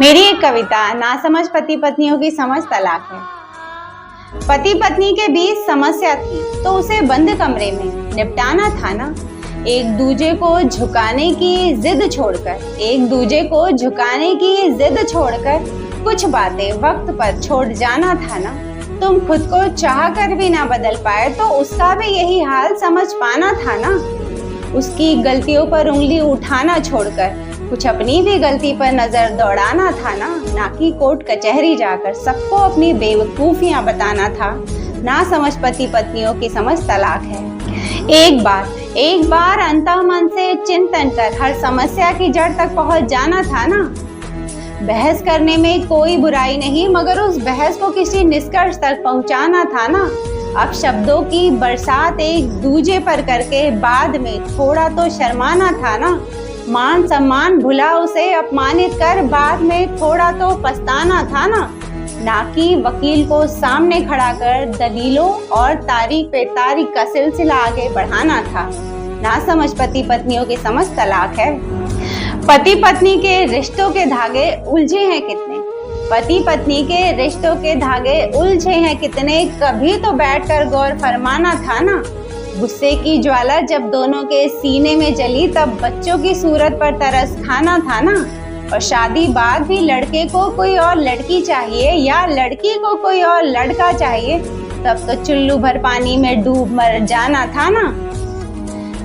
मेरी एक कविता नासमझ पति पत्नियों की समझ तलाक है। पति पत्नी के बीच समस्या थी तो उसे बंद कमरे में निपटाना था ना। एक दूजे को झुकाने की जिद छोड़कर कुछ बातें वक्त पर छोड़ जाना था ना। तुम खुद को चाह कर भी ना बदल पाए तो उसका भी यही हाल समझ पाना था ना। उसकी गलतियों पर उंगली उठाना छोड़कर कुछ अपनी भी गलती पर नजर दौड़ाना था ना कि कोर्ट कचहरी जाकर सबको अपनी बेवकूफियां बताना था। ना समझ पति पत्नियों की समझ तलाक है। एक बार अंतःमन से चिंतन कर हर समस्या की जड़ तक पहुंच जाना था ना। बहस करने में कोई बुराई नहीं मगर उस बहस को किसी निष्कर्ष तक पहुंचाना था ना। अब शब्दों की बरसात एक दूजे पर करके बाद में थोड़ा तो शर्माना था ना। मान सम्मान भुला उसे अपमानित कर बाद में थोड़ा तो पछताना था ना कि वकील को सामने खड़ा कर दलीलों और तारीख पे तारीख का सिलसिला आगे बढ़ाना था। ना समझ पति पत्नियों की समझ तलाक है। पति पत्नी के रिश्तों के धागे उलझे हैं कितने, पति पत्नी के रिश्तों के धागे उलझे हैं कितने, कभी तो बैठकर गौर फरमाना था ना। गुस्से की ज्वाला जब दोनों के सीने में जली तब बच्चों की सूरत पर तरस खाना था ना। और शादी बाद भी लड़के को कोई और लड़की चाहिए या लड़की को कोई और लड़का चाहिए तब तो चुल्लू भर पानी में डूब मर जाना था ना।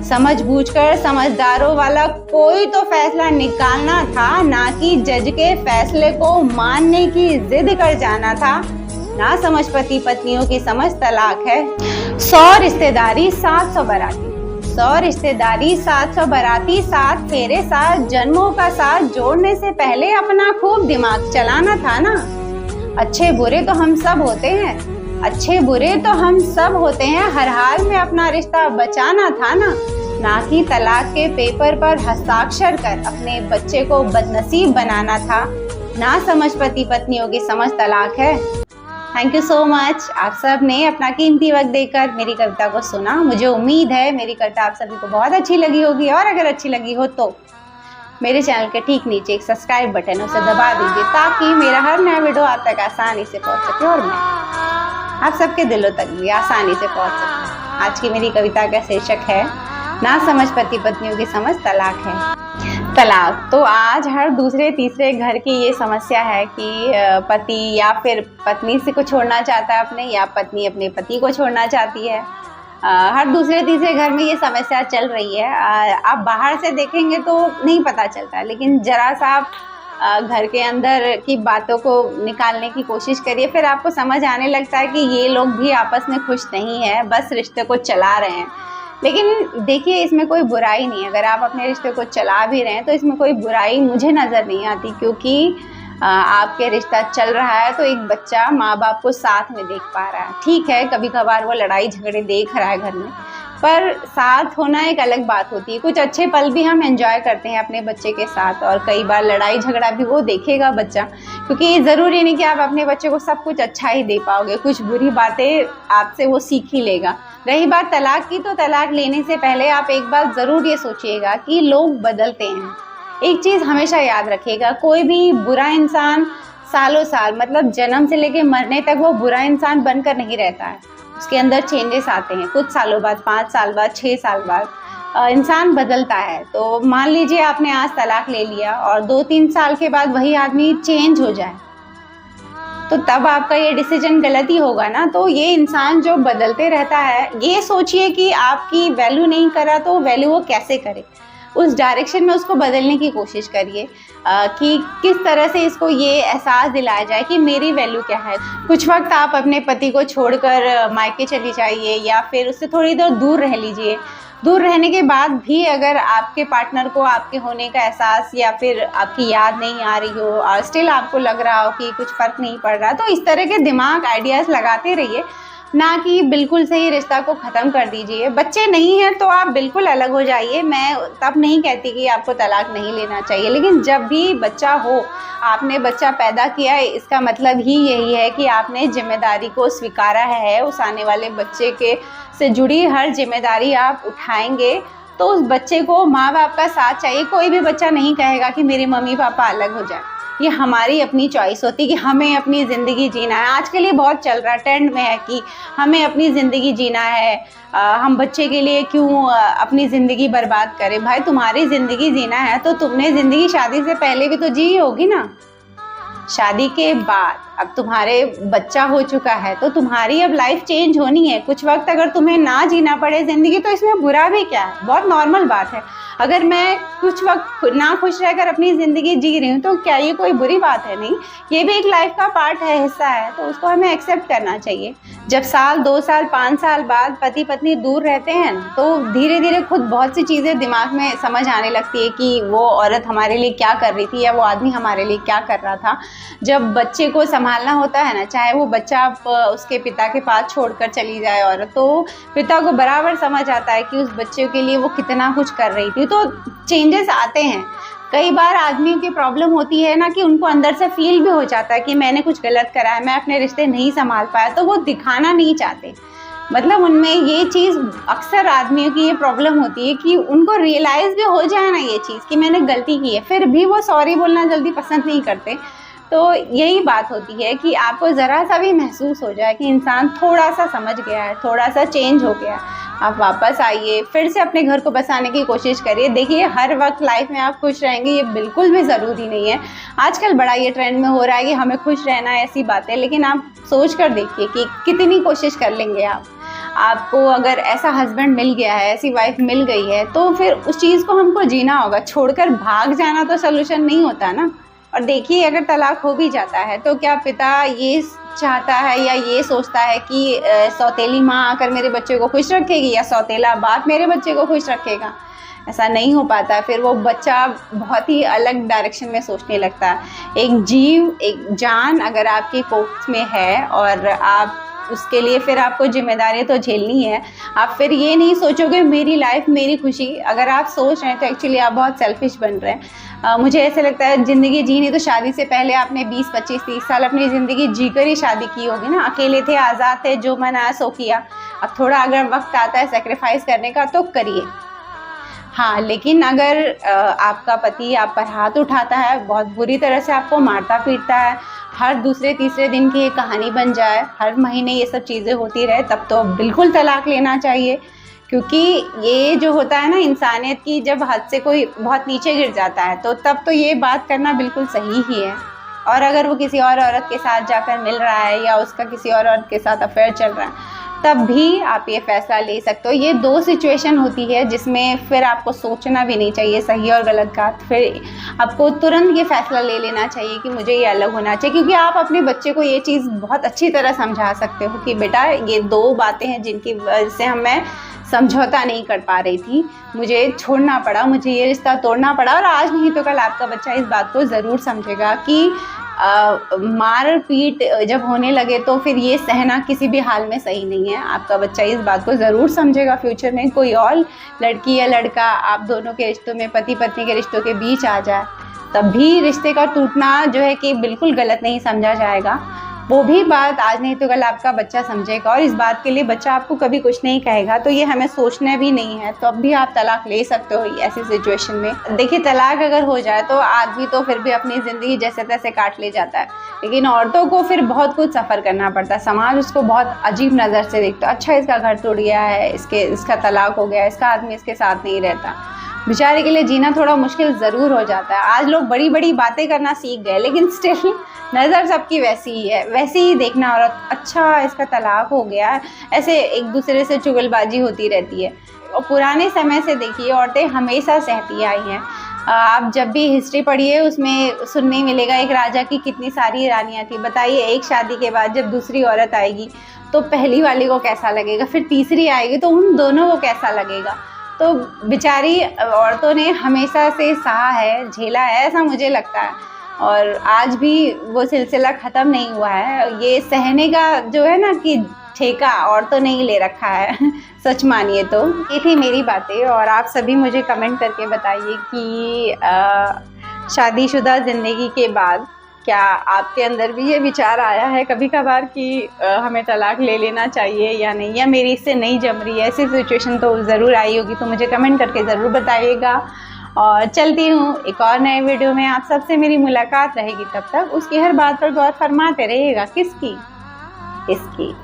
समझ बूझकर समझदारों वाला कोई तो फैसला निकालना था ना कि जज के फैसले को मानने की जिद कर जाना था। ना समझ पति पत्नियों की समझ तलाक है। 100 रिश्तेदारी 700 बराती 7 फेरे 7 जन्मों का साथ जोड़ने से पहले अपना खूब दिमाग चलाना था ना। अच्छे बुरे तो हम सब होते हैं हर हाल में अपना रिश्ता बचाना था ना कि तलाक के पेपर पर हस्ताक्षर कर अपने बच्चे को बदनसीब बनाना था। ना समझ पति पत्नियों की समझ तलाक है। Thank you so much. आप सब ने अपना कीमती वक्त देकर मेरी कविता को सुना। मुझे उम्मीद है मेरी कविता आप सभी को बहुत अच्छी लगी होगी और अगर अच्छी लगी हो तो मेरे चैनल के ठीक नीचे एक सब्सक्राइब बटन उसे दबा दीजिए ताकि मेरा हर नया वीडियो आप तक आसानी से पहुंच सके और मैं आप सबके दिलों तक भी आसानी से पहुंच सके। आज की मेरी कविता का शीर्षक है ना समझ पति पत्नियों की समझ तलाक है। तलाक तो आज हर दूसरे तीसरे घर की ये समस्या है कि पति या फिर पत्नी से को छोड़ना चाहता है अपने या पत्नी अपने पति को छोड़ना चाहती है। हर दूसरे तीसरे घर में ये समस्या चल रही है। आप बाहर से देखेंगे तो नहीं पता चलता लेकिन जरा सा आप घर के अंदर की बातों को निकालने की कोशिश करिए फिर आपको समझ आने लगता है कि ये लोग भी आपस में खुश नहीं है, बस रिश्ते को चला रहे हैं। लेकिन देखिए इसमें कोई बुराई नहीं है। अगर आप अपने रिश्ते को चला भी रहे हैं तो इसमें कोई बुराई मुझे नज़र नहीं आती क्योंकि आपके रिश्ता चल रहा है तो एक बच्चा माँ बाप को साथ में देख पा रहा है। ठीक है कभी कभार वो लड़ाई झगड़े देख रहा है घर में पर साथ होना एक अलग बात होती है। कुछ अच्छे पल भी हम एंजॉय करते हैं अपने बच्चे के साथ और कई बार लड़ाई झगड़ा भी वो देखेगा बच्चा क्योंकि ज़रूरी नहीं कि आप अपने बच्चे को सब कुछ अच्छा ही दे पाओगे, कुछ बुरी बातें आपसे वो सीख ही लेगा। रही बात तलाक की तो तलाक लेने से पहले आप एक बात ज़रूर ये सोचिएगा कि लोग बदलते हैं। एक चीज़ हमेशा याद रखिएगा, कोई भी बुरा इंसान सालों साल मतलब जन्म से लेके मरने तक वो बुरा इंसान बनकर नहीं रहता है। उसके अंदर चेंजेस आते हैं कुछ सालों बाद, 5 साल बाद, 6 साल बाद इंसान बदलता है। तो मान लीजिए आपने आज तलाक ले लिया और 2-3 साल के बाद वही आदमी चेंज हो जाए तो तब आपका ये डिसीजन गलत ही होगा ना। तो ये इंसान जो बदलते रहता है ये सोचिए कि आपकी वैल्यू नहीं करा तो वैल्यू वो कैसे करे, उस डायरेक्शन में उसको बदलने की कोशिश करिए कि किस तरह से इसको ये एहसास दिलाया जाए कि मेरी वैल्यू क्या है। कुछ वक्त आप अपने पति को छोड़कर मायके चली जाइए या फिर उससे थोड़ी देर दूर रह लीजिए। दूर रहने के बाद भी अगर आपके पार्टनर को आपके होने का एहसास या फिर आपकी याद नहीं आ रही हो और स्टिल आपको लग रहा हो कि कुछ फ़र्क नहीं पड़ रहा तो इस तरह के दिमाग आइडियाज़ लगाते रहिए ना कि बिल्कुल से ही रिश्ता को ख़त्म कर दीजिए। बच्चे नहीं हैं तो आप बिल्कुल अलग हो जाइए। मैं तब नहीं कहती कि आपको तलाक नहीं लेना चाहिए लेकिन जब भी बच्चा हो, आपने बच्चा पैदा किया है इसका मतलब ही यही है कि आपने जिम्मेदारी को स्वीकारा है। उस आने वाले बच्चे के से जुड़ी हर जिम्मेदारी आप उठाएंगे तो उस बच्चे को माँ बाप का साथ चाहिए। कोई भी बच्चा नहीं कहेगा कि मेरे मम्मी पापा अलग हो जाए, ये हमारी अपनी चॉइस होती है कि हमें अपनी ज़िंदगी जीना है। आजकल ये बहुत चल रहा है, ट्रेंड में है कि हमें अपनी ज़िंदगी जीना है, हम बच्चे के लिए क्यों अपनी ज़िंदगी बर्बाद करें। भाई तुम्हारी ज़िंदगी जीना है तो तुमने ज़िंदगी शादी से पहले भी तो जी होगी ना। शादी के बाद अब तुम्हारे बच्चा हो चुका है तो तुम्हारी अब लाइफ चेंज होनी है। कुछ वक्त अगर तुम्हें ना जीना पड़े ज़िंदगी तो इसमें बुरा भी क्या है, बहुत नॉर्मल बात है। अगर मैं कुछ वक्त ना खुश रहकर अपनी ज़िंदगी जी रही हूँ तो क्या ये कोई बुरी बात है? नहीं, ये भी एक लाइफ का पार्ट है, हिस्सा है, तो उसको हमें एक्सेप्ट करना चाहिए। जब साल 2 साल 5 साल बाद पति पत्नी दूर रहते हैं तो धीरे धीरे खुद बहुत सी चीज़ें दिमाग में समझ आने लगती है कि वो औरत हमारे लिए क्या कर रही थी या वो आदमी हमारे लिए क्या कर रहा था। जब बच्चे को संभालना होता है ना, चाहे वो बच्चा उसके पिता के पास छोड़कर चली जाए औरत, तो पिता को बराबर समझ आता है कि उस बच्चे के लिए वो कितना कुछ कर रही थी। तो चेंजेस आते हैं। कई बार आदमियों की प्रॉब्लम होती है ना कि उनको अंदर से फील भी हो जाता है कि मैंने कुछ गलत करा है, मैं अपने रिश्ते नहीं संभाल पाया, तो वो दिखाना नहीं चाहते। मतलब उनमें ये चीज़, अक्सर आदमियों की ये प्रॉब्लम होती है कि उनको रियलाइज़ भी हो जाए ना ये चीज़ कि मैंने गलती की है, फिर भी वो सॉरी बोलना जल्दी पसंद नहीं करते। तो यही बात होती है कि आपको ज़रा सा भी महसूस हो जाए कि इंसान थोड़ा सा समझ गया है, थोड़ा सा चेंज हो गया है, आप वापस आइए, फिर से अपने घर को बसाने की कोशिश करिए। देखिए, हर वक्त लाइफ में आप खुश रहेंगे ये बिल्कुल भी ज़रूरी नहीं है। आजकल बड़ा ये ट्रेंड में हो रहा है कि हमें खुश रहना है, ऐसी बातें, लेकिन आप सोच कर देखिए कि कितनी कोशिश कर लेंगे आप। आपको अगर ऐसा हस्बैंड मिल गया है, ऐसी वाइफ मिल गई है, तो फिर उस चीज़ को हमको जीना होगा। छोड़कर भाग जाना तो सोल्यूशन नहीं होता ना। और देखिए, अगर तलाक हो भी जाता है तो क्या पिता ये चाहता है या ये सोचता है कि सौतेली माँ आकर मेरे बच्चे को खुश रखेगी या सौतेला बाप मेरे बच्चे को खुश रखेगा? ऐसा नहीं हो पाता। फिर वो बच्चा बहुत ही अलग डायरेक्शन में सोचने लगता है। एक जीव, एक जान अगर आपकी कोख में है और आप उसके लिए फिर आपको जिम्मेदारी तो झेलनी है। आप फिर ये नहीं सोचोगे मेरी लाइफ मेरी खुशी। अगर आप सोच रहे हैं तो एक्चुअली आप बहुत सेल्फिश बन रहे हैं। मुझे ऐसे लगता है ज़िंदगी जीनी तो शादी से पहले आपने 20, 25, 30 साल अपनी ज़िंदगी जीकर ही शादी की होगी ना। अकेले थे, आज़ाद थे, जो मन आया सो किया। अब थोड़ा अगर वक्त आता है सेक्रीफाइस करने का तो करिए। हाँ, लेकिन अगर आपका पति आप पर हाथ उठाता है, बहुत बुरी तरह से आपको मारता पीटता है, हर दूसरे तीसरे दिन की एक कहानी बन जाए, हर महीने ये सब चीज़ें होती रहे, तब तो बिल्कुल तलाक लेना चाहिए। क्योंकि ये जो होता है ना इंसानियत की, जब हद से कोई बहुत नीचे गिर जाता है तो तब तो ये बात करना बिल्कुल सही ही है। और अगर वो किसी और औरत के साथ जाकर मिल रहा है या उसका किसी और औरत के साथ अफेयर चल रहा है, तब भी आप ये फ़ैसला ले सकते हो। ये 2 सिचुएशन होती है जिसमें फिर आपको सोचना भी नहीं चाहिए सही और गलत का। फिर आपको तुरंत ये फ़ैसला ले लेना चाहिए कि मुझे ये अलग होना चाहिए। क्योंकि आप अपने बच्चे को ये चीज़ बहुत अच्छी तरह समझा सकते हो कि बेटा ये 2 बातें हैं जिनकी वजह से मैं समझौता नहीं कर पा रही थी, मुझे छोड़ना पड़ा, मुझे ये रिश्ता तोड़ना पड़ा। और आज नहीं तो कल आपका बच्चा इस बात को ज़रूर समझेगा कि मार पीट जब होने लगे तो फिर ये सहना किसी भी हाल में सही नहीं है। आपका बच्चा इस बात को ज़रूर समझेगा। फ्यूचर में कोई और लड़की या लड़का आप दोनों के रिश्तों में, पति पत्नी के रिश्तों के बीच आ जाए, तब भी रिश्ते का टूटना जो है कि बिल्कुल गलत नहीं समझा जाएगा। वो भी बात आज नहीं तो कल आपका बच्चा समझेगा और इस बात के लिए बच्चा आपको कभी कुछ नहीं कहेगा। तो ये हमें सोचना भी नहीं है। तो अब भी आप तलाक ले सकते हो ऐसी सिचुएशन में। देखिए, तलाक अगर हो जाए तो आदमी तो फिर भी अपनी ज़िंदगी जैसे तैसे काट ले जाता है, लेकिन औरतों को फिर बहुत कुछ सफ़र करना पड़ता है। समाज उसको बहुत अजीब नज़र से देखता है। अच्छा, इसका घर टूट गया है, इसका तलाक हो गया, इसका आदमी इसके साथ नहीं रहता। बेचारे के लिए जीना थोड़ा मुश्किल ज़रूर हो जाता है। आज लोग बड़ी बड़ी बातें करना सीख गए, लेकिन स्टिल नज़र सबकी वैसी ही है, वैसे ही देखना। और अच्छा, इसका तलाक हो गया, ऐसे एक दूसरे से चुगलबाजी होती रहती है। और पुराने समय से देखिए, औरतें हमेशा सहती आई हैं। आप जब भी हिस्ट्री पढ़िए उसमें सुनने मिलेगा एक राजा की कितनी सारी रानियाँ थी। बताइए, एक शादी के बाद जब दूसरी औरत आएगी तो पहली वाली को कैसा लगेगा, फिर तीसरी आएगी तो उन दोनों को कैसा लगेगा। तो बेचारी औरतों ने हमेशा से सहा है, झेला है, ऐसा मुझे लगता है। और आज भी वो सिलसिला ख़त्म नहीं हुआ है। ये सहने का जो है ना कि ठेका औरतों ने ही ले रखा है सच मानिए तो। ये थी मेरी बातें। और आप सभी मुझे कमेंट करके बताइए कि शादीशुदा ज़िंदगी के बाद क्या आपके अंदर भी ये विचार आया है कभी कभार कि हमें तलाक ले लेना चाहिए या नहीं, या मेरी इससे नहीं जम रही है? ऐसी सिचुएशन तो ज़रूर आई होगी, तो मुझे कमेंट करके ज़रूर बताइएगा। और चलती हूँ एक और नए वीडियो में, आप सबसे मेरी मुलाकात रहेगी। तब तक उसकी हर बात पर गौर फरमाते रहिएगा। किसकी? इसकी।